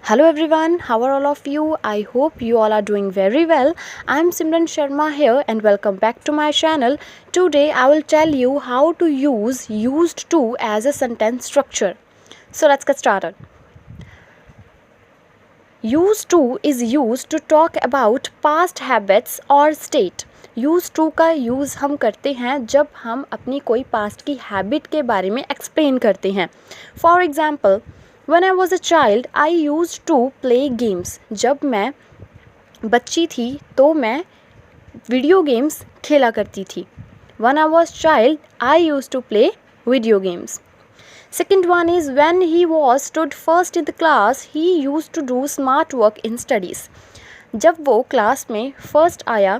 Hello everyone, how are all of you? I hope you all are doing very well. I'm Simran Sharma here and welcome back to my channel. Today I will tell you how to use used to as a sentence structure. So let's get started. Used to is used to talk about past habits or state. Use to का use हम करते हैं जब हम अपनी कोई past की habit के बारे में एक्सप्लेन करते हैं. For example, When I was a child, I used to play games. जब मैं बच्ची थी तो मैं वीडियो गेम्स खेला करती थी. When I was child, I used to play video games. Second one is when he was stood first in the class, he used to do smart work in studies. जब वो class में first आया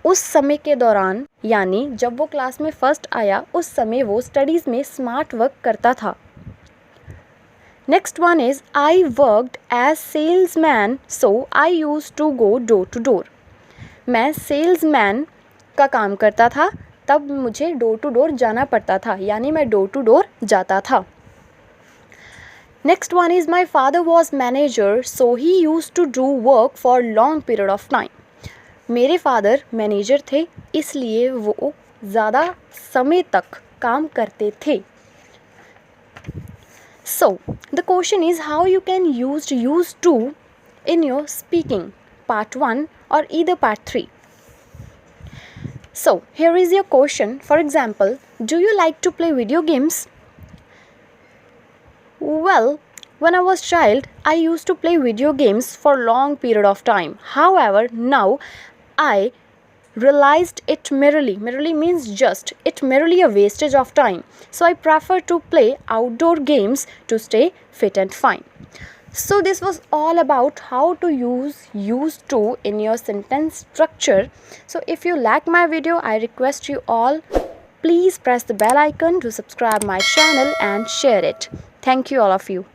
उस समय के दौरान, यानी जब वो क्लास में फर्स्ट आया उस समय वो स्टडीज़ में स्मार्ट वर्क करता था. Next one is I worked as salesman, so I used to go door to door. मैं सेल्समैन का काम करता था, तब मुझे डोर टू डोर जाना पड़ता था, यानी मैं डोर टू डोर जाता था. Next one is my father was manager, so he used to do work for long period of time. मेरे फादर मैनेजर थे, इसलिए वो ज़्यादा समय तक काम करते थे. So, the question is how you can use used to in your speaking, part 1 or either part 3. So, here is your question. For example, do you like to play video games? Well, when I was child, I used to play video games for long period of time. However, now I realized it merely means just it merely a wastage of time, so I prefer to play outdoor games to stay fit and fine. So this was all about how to use used to in your sentence structure. So if you like my video, I request you all, please press the bell icon to subscribe my channel and share it. Thank you all of you.